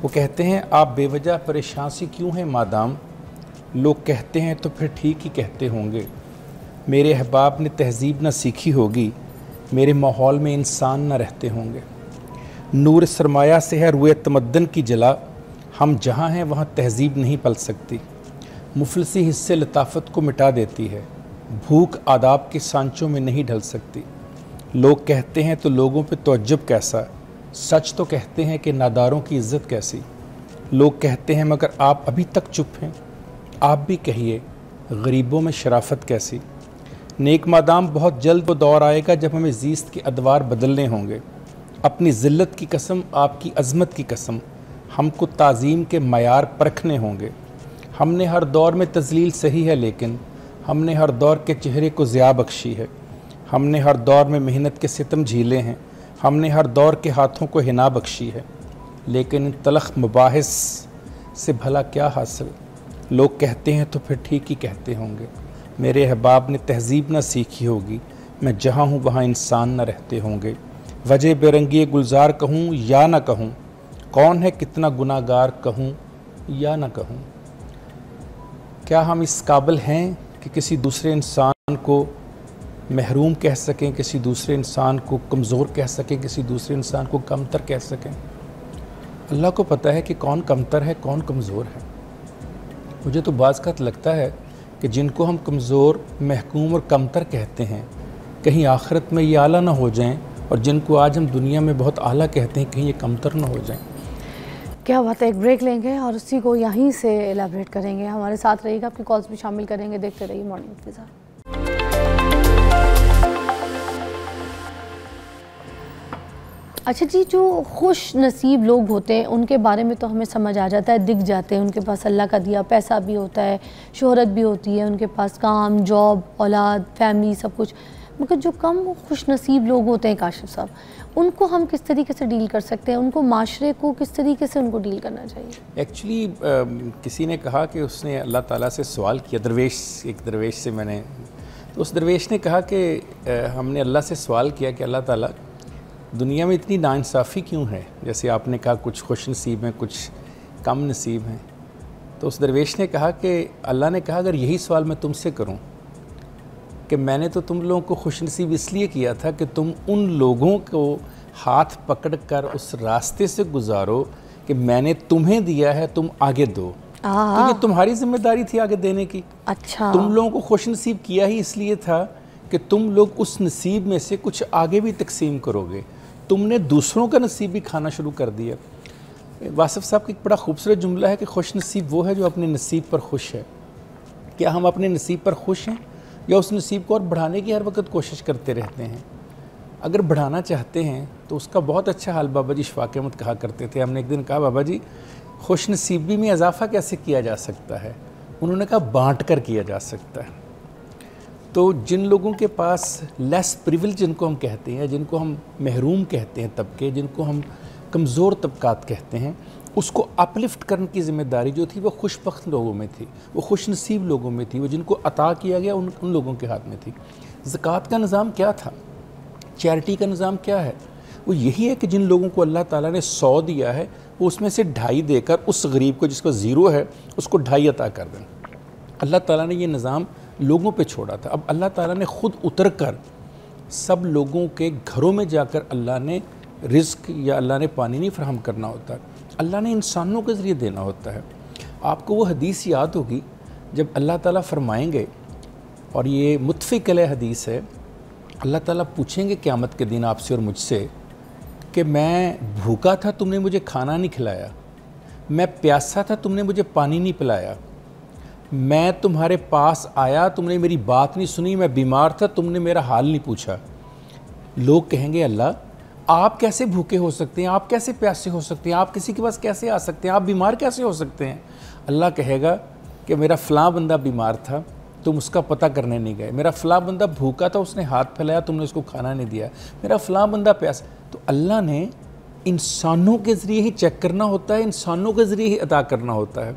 وہ کہتے ہیں آپ بے وجہ پریشان سی کیوں ہیں مادام، لوگ کہتے ہیں تو پھر ٹھیک ہی کہتے ہوں گے۔ میرے احباب نے تہذیب نہ سیکھی ہوگی، میرے ماحول میں انسان نہ رہتے ہوں گے۔ نور سرمایہ سے ہے روئے تمدن کی جلا، ہم جہاں ہیں وہاں تہذیب نہیں پل سکتی۔ مفلسی حصے لطافت کو مٹا دیتی ہے، بھوک آداب کے سانچوں میں نہیں ڈھل سکتی۔ لوگ کہتے ہیں تو لوگوں پہ تعجب کیسا، سچ تو کہتے ہیں کہ ناداروں کی عزت کیسی۔ لوگ کہتے ہیں مگر آپ ابھی تک چپ ہیں، آپ بھی کہیے غریبوں میں شرافت کیسی۔ نیک مادام بہت جلد وہ دور آئے گا جب ہمیں زیست کے ادوار بدلنے ہوں گے۔ اپنی ذلت کی قسم، آپ کی عظمت کی قسم، ہم کو تعظیم کے معیار پرکھنے ہوں گے۔ ہم نے ہر دور میں تذلیل سہی ہے، لیکن ہم نے ہر دور کے چہرے کو ضیاء بخشی ہے۔ ہم نے ہر دور میں محنت کے ستم جھیلے ہیں، ہم نے ہر دور کے ہاتھوں کو حنا بخشی ہے، لیکن ان تلخ مباحث سے بھلا کیا حاصل؟ لوگ کہتے ہیں تو پھر ٹھیک ہی کہتے ہوں گے۔ میرے احباب نے تہذیب نہ سیکھی ہوگی، میں جہاں ہوں وہاں انسان نہ رہتے ہوں گے۔ وجہ بے رنگی گلزار کہوں یا نہ کہوں، کون ہے کتنا گناہ گار کہوں یا نہ کہوں۔ کیا ہم اس قابل ہیں کہ کسی دوسرے انسان کو محروم کہہ سکیں، کسی دوسرے انسان کو کمزور کہہ سکیں، کسی دوسرے انسان کو کمتر کہہ سکیں؟ اللہ کو پتہ ہے کہ کون کمتر ہے کون کمزور ہے۔ مجھے تو بعض اوقات لگتا ہے کہ جن کو ہم کمزور، محکوم اور کمتر کہتے ہیں، کہیں آخرت میں یہ اعلیٰ نہ ہو جائیں، اور جن کو آج ہم دنیا میں بہت اعلیٰ کہتے ہیں کہیں یہ کمتر نہ ہو جائیں۔ کیا بات ہے، ایک بریک لیں گے اور اسی کو یہیں سے ایلیبریٹ کریں گے۔ ہمارے ساتھ رہیے گا، آپ کی کالز بھی شامل کریں گے، دیکھتے رہیے مارننگ فضا۔ اچھا جی، جو خوش نصیب لوگ ہوتے ہیں ان کے بارے میں تو ہمیں سمجھ آ جاتا ہے، دکھ جاتے ہیں، ان کے پاس اللہ کا دیا پیسہ بھی ہوتا ہے، شہرت بھی ہوتی ہے، ان کے پاس کام، جاب، اولاد، فیملی، سب کچھ۔ مگر جو کم خوش نصیب لوگ ہوتے ہیں کاشف صاحب، ان کو ہم کس طریقے سے ڈیل کر سکتے ہیں؟ ان کو، معاشرے کو کس طریقے سے ان کو ڈیل کرنا چاہیے؟ ایکچولی کسی نے کہا کہ اس نے اللہ تعالیٰ سے سوال کیا، ایک درویش سے میں نے، تو اس درویش نے کہا کہ ہم نے اللہ سے سوال کیا کہ اللہ تعالیٰ دنیا میں اتنی ناانصافی کیوں ہے؟ جیسے آپ نے کہا کچھ خوش نصیب ہیں، کچھ کم نصیب ہیں۔ تو اس درویش نے کہا کہ اللہ نے کہا اگر یہی سوال میں تم سے کروں کہ میں نے تو تم لوگوں کو خوش نصیب اس لیے کیا تھا کہ تم ان لوگوں کو ہاتھ پکڑ کر اس راستے سے گزارو کہ میں نے تمہیں دیا ہے، تم آگے دو، تو یہ تمہاری ذمہ داری تھی آگے دینے کی۔ اچھا، تم لوگوں کو خوش نصیب کیا ہی اس لیے تھا کہ تم لوگ اس نصیب میں سے کچھ آگے بھی تقسیم کرو گے، تم نے دوسروں کا نصیب بھی کھانا شروع کر دیا۔ واصف صاحب کا ایک بڑا خوبصورت جملہ ہے کہ خوش نصیب وہ ہے جو اپنے نصیب پر خوش ہے۔ کیا ہم اپنے نصیب پر خوش ہیں یا اس نصیب کو اور بڑھانے کی ہر وقت کوشش کرتے رہتے ہیں؟ اگر بڑھانا چاہتے ہیں تو اس کا بہت اچھا حال بابا جی شفاق احمد کہا کرتے تھے۔ ہم نے ایک دن کہا بابا جی خوش نصیبی میں اضافہ کیسے کیا جا سکتا ہے؟ انہوں نے کہا بانٹ کر کیا جا سکتا ہے۔ تو جن لوگوں کے پاس لیس پریویلیج جن کو ہم کہتے ہیں، جن کو ہم محروم کہتے ہیں طبقے، جن کو ہم کمزور طبقات کہتے ہیں، اس کو اپلفٹ کرنے کی ذمہ داری جو تھی وہ خوش بخت لوگوں میں تھی، وہ خوش نصیب لوگوں میں تھی، وہ جن کو عطا کیا گیا ان لوگوں کے ہاتھ میں تھی۔ زکوٰۃ کا نظام کیا تھا؟ چیریٹی کا نظام کیا ہے؟ وہ یہی ہے کہ جن لوگوں کو اللہ تعالیٰ نے 100 دیا ہے وہ اس میں سے 2.5 دے کر اس غریب کو جس کو 0 ہے اس کو 2.5 عطا کر دیں۔ اللہ تعالیٰ نے یہ نظام لوگوں پہ چھوڑا تھا۔ اب اللہ تعالیٰ نے خود اتر کر سب لوگوں کے گھروں میں جا کر اللہ نے رزق یا اللہ نے پانی نہیں فراہم کرنا ہوتا، اللہ نے انسانوں کے ذریعے دینا ہوتا ہے۔ آپ کو وہ حدیث یاد ہوگی جب اللہ تعالیٰ فرمائیں گے، اور یہ متفق علیہ حدیث ہے، اللہ تعالیٰ پوچھیں گے قیامت کے دن آپ سے اور مجھ سے کہ میں بھوکا تھا تم نے مجھے کھانا نہیں کھلایا، میں پیاسا تھا تم نے مجھے پانی نہیں پلایا، میں تمہارے پاس آیا تم نے میری بات نہیں سنی، میں بیمار تھا تم نے میرا حال نہیں پوچھا۔ لوگ کہیں گے اللہ آپ کیسے بھوکے ہو سکتے ہیں، آپ کیسے پیاسے ہو سکتے ہیں، آپ کسی کے پاس کیسے آ سکتے ہیں، آپ بیمار کیسے ہو سکتے ہیں؟ اللہ کہے گا کہ میرا فلاں بندہ بیمار تھا تم اس کا پتہ کرنے نہیں گئے، میرا فلاں بندہ بھوکا تھا اس نے ہاتھ پھیلایا تم نے اس کو کھانا نہیں دیا، میرا فلاں بندہ پیاسا۔ تو اللہ نے انسانوں کے ذریعے ہی چیک کرنا ہوتا ہے، انسانوں کے ذریعے ہی عطا کرنا ہوتا ہے۔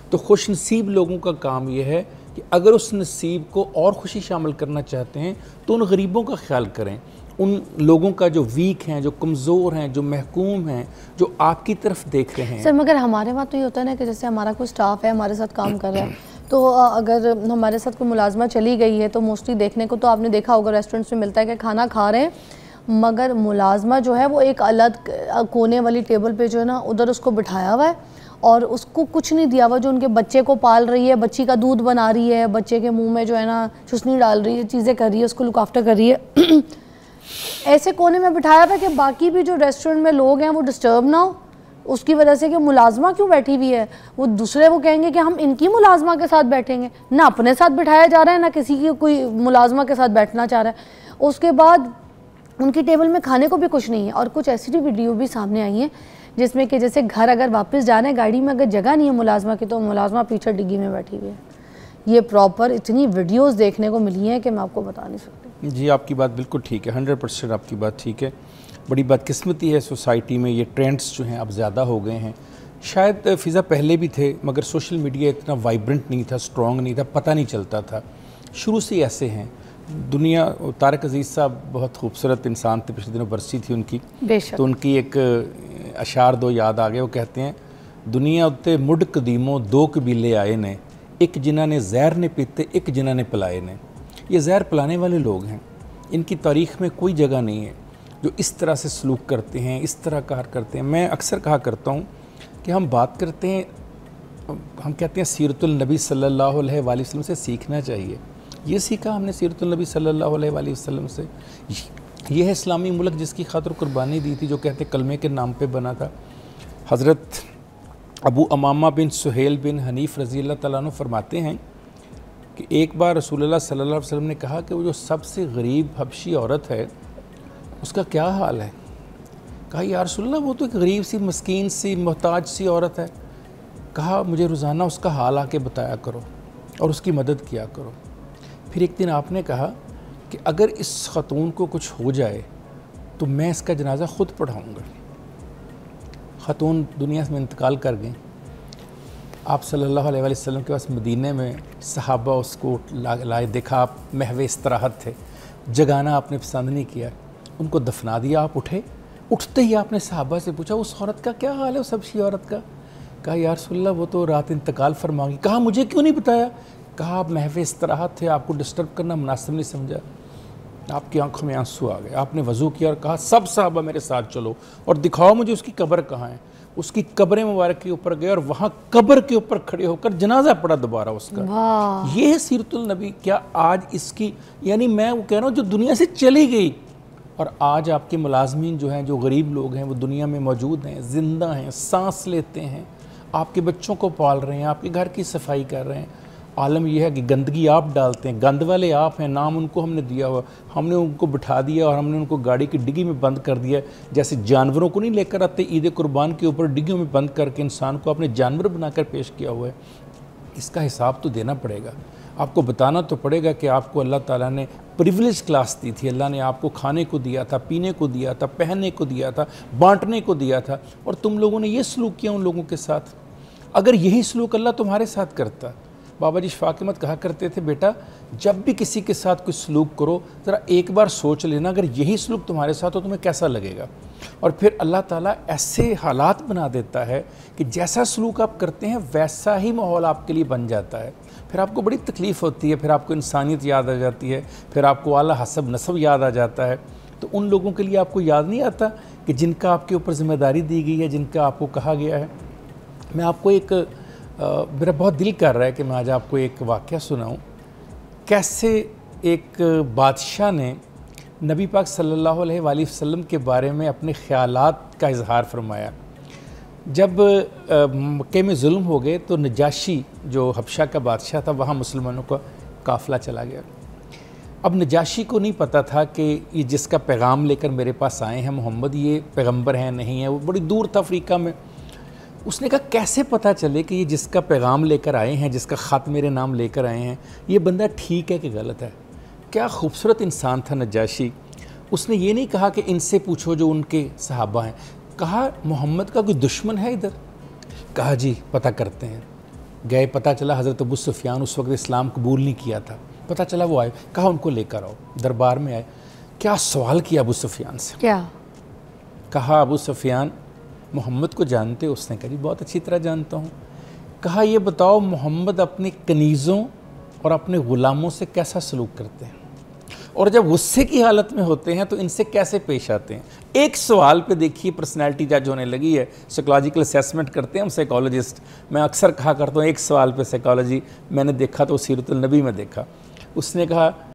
تو خوش نصیب لوگوں کا کام یہ ہے کہ اگر اس نصیب کو اور خوشی شامل کرنا چاہتے ہیں تو ان غریبوں کا خیال کریں، ان لوگوں کا جو ویک ہیں, جو کمزور ہیں, جو محکوم ہیں, جو آپ کی طرف دیکھ رہے ہیں. سر مگر ہمارے وہاں تو یہ ہوتا ہے نا کہ جیسے ہمارا کوئی سٹاف ہے ہمارے ساتھ کام کر رہا ہے, تو اگر ہمارے ساتھ کوئی ملازمہ چلی گئی ہے تو موسٹلی دیکھنے کو تو آپ نے دیکھا ہوگا ریسٹورنٹس میں ملتا ہے کہ کھانا کھا رہے ہیں, مگر ملازمہ جو ہے وہ ایک الگ کونے والی ٹیبل پہ جو ہے نا ادھر اس کو بٹھایا ہوا ہے اور اس کو کچھ نہیں دیا ہوا, جو ان کے بچے کو پال رہی ہے, بچی کا دودھ بنا رہی ہے, بچے کے منہ میں جو ہے نا چسنی ڈال رہی ہے, چیزیں کر رہی ہے, اس کو لک آفٹر کر رہی ہے. ایسے کونے میں بٹھایا ہوا ہے کہ باقی بھی جو ریسٹورنٹ میں لوگ ہیں وہ ڈسٹرب نہ ہو اس کی وجہ سے کہ ملازمہ کیوں بیٹھی ہوئی ہے. وہ دوسرے وہ کہیں گے کہ ہم ان کی ملازمہ کے ساتھ بیٹھیں گے, نہ اپنے ساتھ بٹھایا جا رہا ہے نہ کسی کی کوئی ملازمہ کے ساتھ بیٹھنا چاہ رہا ہے. اس کے بعد ان کی ٹیبل میں کھانے کو بھی کچھ نہیں ہے. اور کچھ ایسی ویڈیو بھی سامنے آئی ہیں جس میں کہ جیسے گھر اگر واپس جا رہے ہیں گاڑی میں اگر جگہ نہیں ہے ملازمہ کی تو ملازمہ پیچھے ڈگی میں بیٹھی ہوئی ہے. یہ پراپر اتنی ویڈیوز دیکھنے کو ملی ہیں کہ میں آپ کو بتا نہیں سکتی. جی آپ کی بات بالکل ٹھیک ہے, 100% آپ کی بات ٹھیک ہے. بڑی بدقسمتی ہے سوسائٹی میں یہ ٹرینڈز جو ہیں اب زیادہ ہو گئے ہیں. شاید فضا پہلے بھی تھے مگر سوشل میڈیا اتنا وائبرنٹ نہیں تھا, سٹرونگ نہیں تھا, پتہ نہیں چلتا تھا. شروع سے ایسے ہیں دنیا. طارق عزیز صاحب بہت خوبصورت انسان تھے, پچھلے دنوں برسی تھی ان کی, تو ان کی ایک اشعار دو یاد آ گئے. وہ کہتے ہیں دنیا اتے مڈ قدیموں دو قبیلے آئے نے, ایک جنہاں نے زہر نے پیتے ایک جنہاں نے پلائے نے. یہ زہر پلانے والے لوگ ہیں, ان کی تاریخ میں کوئی جگہ نہیں ہے جو اس طرح سے سلوک کرتے ہیں, اس طرح کار کرتے ہیں. میں اکثر کہا کرتا ہوں کہ ہم بات کرتے ہیں, ہم کہتے ہیں سیرت النبی صلی اللہ علیہ وآلہ وسلم سے سیکھنا چاہیے. یہ سیکھا ہم نے سیرت النبی صلی اللہ علیہ وآلہ وسلم سے. یہ ہے اسلامی ملک جس کی خاطر قربانی دی تھی, جو کہتے ہیں کلمے کے نام پہ بنا تھا. حضرت ابو امامہ بن سہیل بن حنیف رضی اللہ تعالیٰ عنہ فرماتے ہیں کہ ایک بار رسول اللہ صلی اللہ علیہ وسلم نے کہا کہ وہ جو سب سے غریب حبشی عورت ہے اس کا کیا حال ہے. کہا یا رسول اللہ وہ تو ایک غریب سی مسکین سی محتاج سی عورت ہے. کہا مجھے روزانہ اس کا حال آ کے بتایا کرو اور اس کی مدد کیا کرو. پھر ایک دن آپ نے کہا کہ اگر اس خاتون کو کچھ ہو جائے تو میں اس کا جنازہ خود پڑھاؤں گا. خاتون دنیا میں انتقال کر گئیں. آپ صلی اللہ علیہ وسلم کے پاس مدینہ میں صحابہ اس کو لائے, دیکھا آپ محو استراحت تھے, جگانا آپ نے پسند نہیں کیا, ان کو دفنا دیا. آپ اٹھے, اٹھتے ہی آپ نے صحابہ سے پوچھا اس عورت کا کیا حال ہے, اس حبشی عورت کا. کہا یا رسول اللہ وہ تو رات انتقال فرما گئی. کہا مجھے کیوں نہیں بتایا. کہا آپ محو استراحت تھے, آپ کو ڈسٹرب کرنا مناسب نہیں سمجھا. آپ کی آنکھوں میں آنسو آ گئے. آپ نے وضو کیا اور کہا سب صحابہ میرے ساتھ چلو اور دکھاؤ مجھے اس کی قبر کہاں ہے. اس کی قبر مبارک کے اوپر گئے اور وہاں قبر کے اوپر کھڑے ہو کر جنازہ پڑھا دوبارہ اس کا. یہ ہے سیرت النبی. کیا آج اس کی, یعنی میں وہ کہہ رہا ہوں جو دنیا سے چلی گئی اور آج آپ کے ملازمین جو ہیں, جو غریب لوگ ہیں, وہ دنیا میں موجود ہیں, زندہ ہیں, سانس لیتے ہیں, آپ کے بچوں کو پال رہے ہیں, آپ کے گھر کی صفائی کر رہے ہیں. عالم یہ ہے کہ گندگی آپ ڈالتے ہیں, گند والے آپ ہیں, نام ان کو ہم نے دیا ہوا, ہم نے ان کو بٹھا دیا اور ہم نے ان کو گاڑی کی ڈگی میں بند کر دیا. جیسے جانوروں کو نہیں لے کر آتے عید قربان کے اوپر ڈگیوں میں بند کر کے انسان کو اپنے جانور بنا کر پیش کیا ہوا ہے. اس کا حساب تو دینا پڑے گا. آپ کو بتانا تو پڑے گا کہ آپ کو اللہ تعالیٰ نے پریویلیج کلاس دی تھی. اللہ نے آپ کو کھانے کو دیا تھا, پینے کو دیا تھا, پہننے کو دیا تھا, بانٹنے کو دیا تھا, اور تم لوگوں نے یہ سلوک کیا ان لوگوں کے ساتھ. اگر یہی سلوک اللہ تمہارے ساتھ کرتا, بابا جی شفاق احمد کہا کرتے تھے بیٹا جب بھی کسی کے ساتھ کوئی سلوک کرو ذرا ایک بار سوچ لینا اگر یہی سلوک تمہارے ساتھ ہو تمہیں کیسا لگے گا. اور پھر اللہ تعالیٰ ایسے حالات بنا دیتا ہے کہ جیسا سلوک آپ کرتے ہیں ویسا ہی ماحول آپ کے لیے بن جاتا ہے. پھر آپ کو بڑی تکلیف ہوتی ہے, پھر آپ کو انسانیت یاد آ جاتی ہے, پھر آپ کو اعلیٰ حسب نسب یاد آ جاتا ہے. تو ان لوگوں کے لیے آپ کو یاد نہیں آتا کہ جن کا آپ کے اوپر ذمہ داری دی گئی ہے, جن کا آپ کو کہا گیا ہے. میں آپ کو ایک میرا بہت دل کر رہا ہے کہ میں آج آپ کو ایک واقعہ سناؤں. کیسے ایک بادشاہ نے نبی پاک صلی اللہ علیہ وآلہ وسلم کے بارے میں اپنے خیالات کا اظہار فرمایا. جب مکے میں ظلم ہو گئے تو نجاشی جو حبشہ کا بادشاہ تھا وہاں مسلمانوں کا قافلہ چلا گیا. اب نجاشی کو نہیں پتہ تھا کہ یہ جس کا پیغام لے کر میرے پاس آئے ہیں محمد یہ پیغمبر ہیں نہیں ہیں. وہ بڑی دور تھا افریقہ میں. اس نے کہا کیسے پتہ چلے کہ یہ جس کا پیغام لے کر آئے ہیں, جس کا خط میرے نام لے کر آئے ہیں, یہ بندہ ٹھیک ہے کہ غلط ہے. کیا خوبصورت انسان تھا نجاشی. اس نے یہ نہیں کہا کہ ان سے پوچھو جو ان کے صحابہ ہیں, کہا محمد کا کوئی دشمن ہے ادھر. کہا جی پتہ کرتے ہیں. گئے, پتہ چلا حضرت ابو سفیان اس وقت اسلام قبول نہیں کیا تھا. پتہ چلا وہ آئے, کہا ان کو لے کر آؤ. دربار میں آئے کیا سوال کیا ابو سفیان سے. کیا کہا ابو سفیان محمد کو جانتے ہو؟ اس نے کہا جی بہت اچھی طرح جانتا ہوں. کہا یہ بتاؤ محمد اپنے کنیزوں اور اپنے غلاموں سے کیسا سلوک کرتے ہیں، اور جب غصے کی حالت میں ہوتے ہیں تو ان سے کیسے پیش آتے ہیں. ایک سوال پہ دیکھیے پرسنالٹی جج ہونے لگی ہے. سائیکولوجیکل اسیسمنٹ کرتے ہیں ہم سائیکالوجسٹ. میں اکثر کہا کرتا ہوں ایک سوال پہ سائیکالوجی میں نے دیکھا تو سیرت النبی میں دیکھا. اس نے کہا